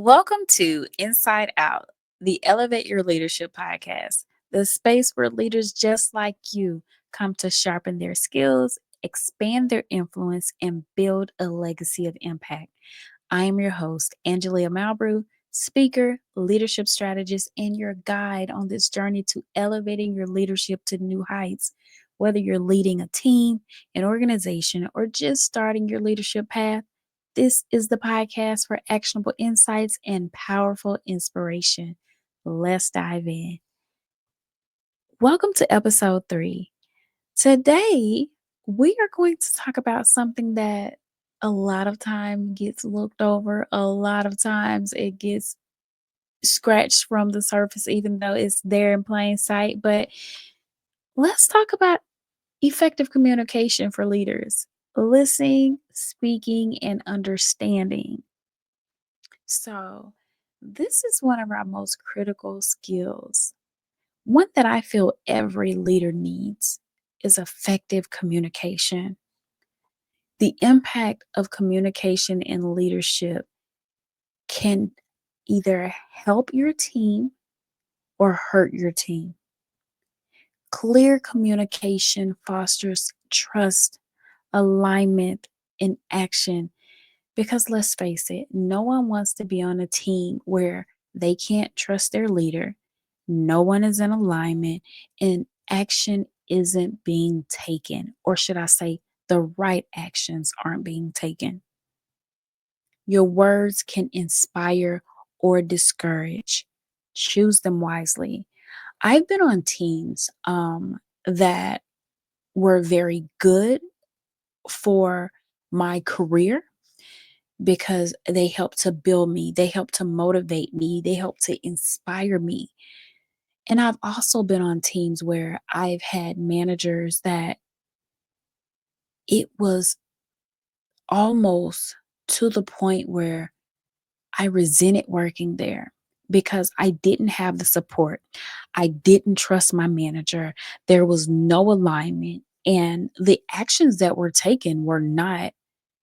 Welcome to Inside Out, the Elevate Your Leadership podcast, the space where leaders just like you come to sharpen their skills, expand their influence, and build a legacy of impact. I am your host, Angelia Malbrew, speaker, leadership strategist, and your guide on this journey to elevating your leadership to new heights. Whether you're leading a team, an organization, or just starting your leadership path, this is the podcast for actionable insights and powerful inspiration. Let's dive in. Welcome to episode 3. Today, we are going to talk about something that a lot of time gets looked over. A lot of times it gets scratched from the surface, even though it's there in plain sight. But let's talk about effective communication for leaders: listening, speaking, and understanding. So, this is one of our most critical skills. One that I feel every leader needs is effective communication. The impact of communication in leadership can either help your team or hurt your team. Clear communication fosters trust, alignment, and action. Because let's face it, no one wants to be on a team where they can't trust their leader, no one is in alignment, and action isn't being taken. Or should I say, the right actions aren't being taken. Your words can inspire or discourage. Choose them wisely. I've been on teams that were very good for my career because they help to build me, they help to motivate me, they help to inspire me. And I've also been on teams where I've had managers that it was almost to the point where I resented working there because I didn't have the support. I didn't trust my manager. There was no alignment. And the actions that were taken were not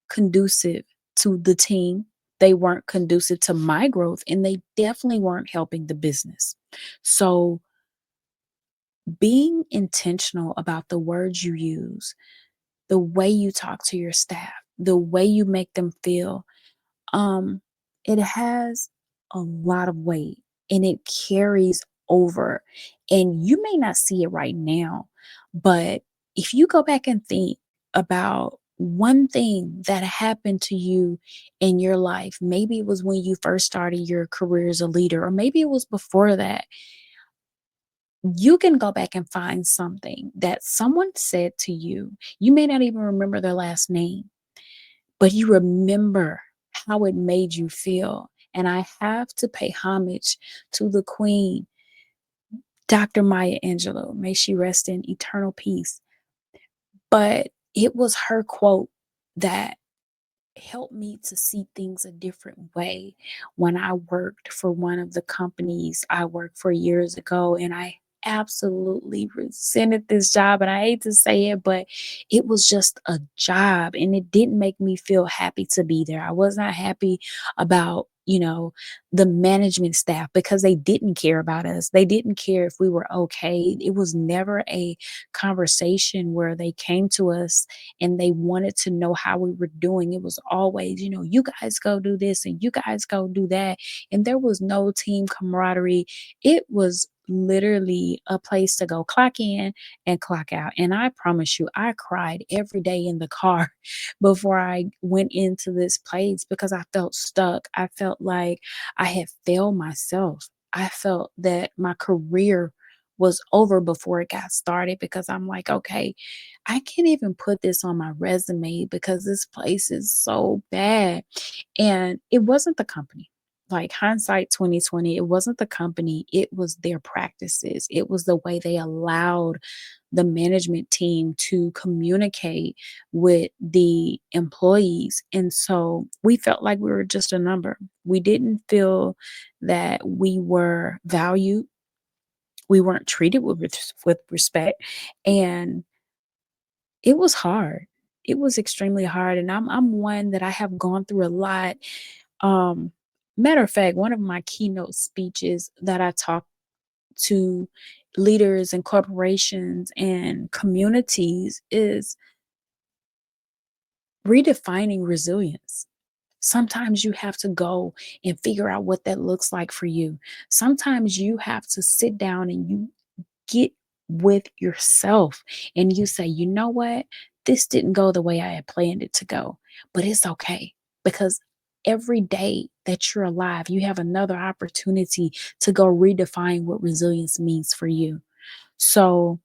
conducive to the team. They weren't conducive to my growth, and they definitely weren't helping the business. So, being intentional about the words you use, the way you talk to your staff, the way you make them feel, um, it has a lot of weight and it carries over. And you may not see it right now, but if you go back and think about one thing that happened to you in your life, maybe it was when you first started your career as a leader, or maybe it was before that, you can go back and find something that someone said to you. You may not even remember their last name, but you remember how it made you feel. And I have to pay homage to the queen, Dr. Maya Angelou. May she rest in eternal peace. But it was her quote that helped me to see things a different way when I worked for one of the companies I worked for years ago. And I absolutely resented this job. And I hate to say it, but it was just a job and it didn't make me feel happy to be there. I was not happy about, the management staff because they didn't care about us. They didn't care if we were okay. It was never a conversation where they came to us and they wanted to know how we were doing. It was always, you guys go do this and you guys go do that. And there was no team camaraderie. It was literally a place to go clock in and clock out. And I promise you, I cried every day in the car before I went into this place because I felt stuck. I felt like I had failed myself. I felt that my career was over before it got started because I'm like, okay, I can't even put this on my resume because this place is so bad. And it wasn't the company. Like hindsight 2020, it wasn't the company, it was their practices. It was the way they allowed the management team to communicate with the employees. And so we felt like we were just a number. We didn't feel that we were valued. We weren't treated with respect. And it was hard. It was extremely hard, and I'm one that I have gone through a lot, um, Matter of fact, one of my keynote speeches that I talk to leaders and corporations and communities is redefining resilience. Sometimes you have to go and figure out what that looks like for you. Sometimes you have to sit down and you get with yourself and you say, you know what? This didn't go the way I had planned it to go, but it's okay because every day that you're alive, you have another opportunity to go redefine what resilience means for you. So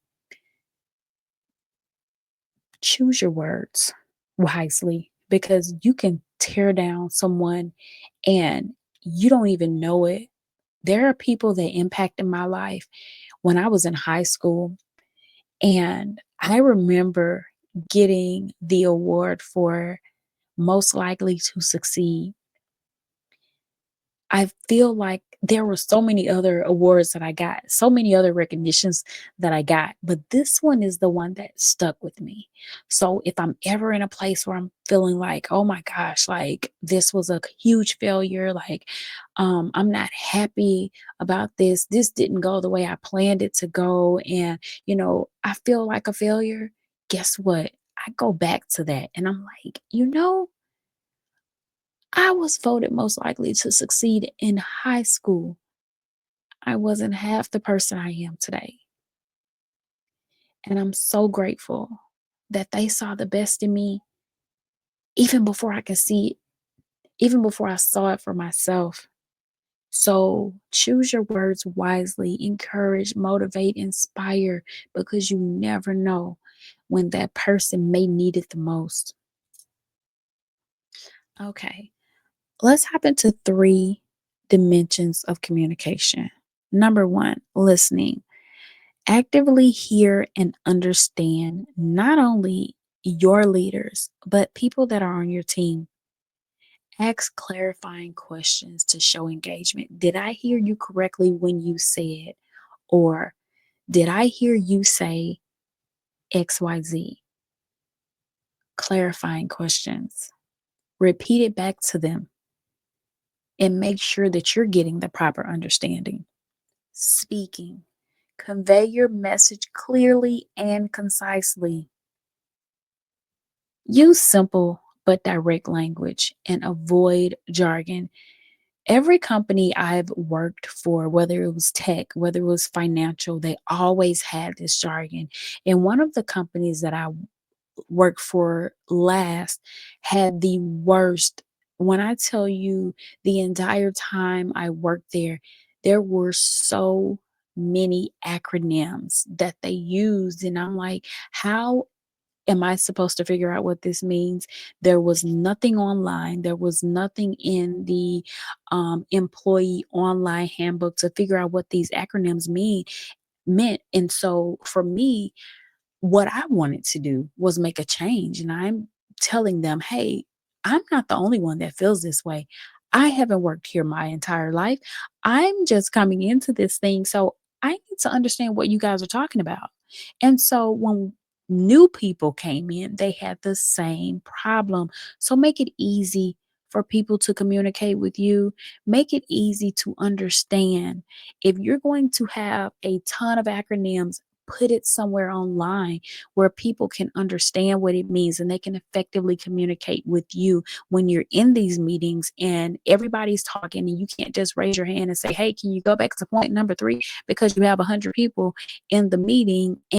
choose your words wisely because you can tear down someone and you don't even know it. There are people that impacted my life when I was in high school. And I remember getting the award for most likely to succeed. I feel like there were so many other awards that I got, so many other recognitions that I got, but this one is the one that stuck with me. So if I'm ever in a place where I'm feeling like, oh my gosh, like this was a huge failure, like I'm not happy about this. This didn't go the way I planned it to go. And, I feel like a failure. Guess what? I go back to that and I'm like, I was voted most likely to succeed in high school. I wasn't half the person I am today. And I'm so grateful that they saw the best in me even before I could see it, even before I saw it for myself. So choose your words wisely, encourage, motivate, inspire, because you never know when that person may need it the most. Okay, let's hop into three dimensions of communication. Number one, listening. Actively hear and understand not only your leaders, but people that are on your team. Ask clarifying questions to show engagement. Did I hear you correctly when you said, or did I hear you say XYZ? Clarifying questions. Repeat it back to them and make sure that you're getting the proper understanding. Speaking. Convey your message clearly and concisely. Use simple but direct language and avoid jargon. Every company I've worked for, whether it was tech, whether it was financial, they always had this jargon. And one of the companies that I worked for last had the worst. When I tell you the entire time I worked there, there were so many acronyms that they used. And I'm like, how am I supposed to figure out what this means? There was nothing online. There was nothing in the employee online handbook to figure out what these acronyms meant. And so for me, what I wanted to do was make a change. And I'm telling them, hey, I'm not the only one that feels this way. I haven't worked here my entire life. I'm just coming into this thing. So I need to understand what you guys are talking about. And so when new people came in, they had the same problem. So make it easy for people to communicate with you. Make it easy to understand. If you're going to have a ton of acronyms, put it somewhere online where people can understand what it means and they can effectively communicate with you when you're in these meetings and everybody's talking and you can't just raise your hand and say, hey, can you go back to point number three because you have 100 people in the meeting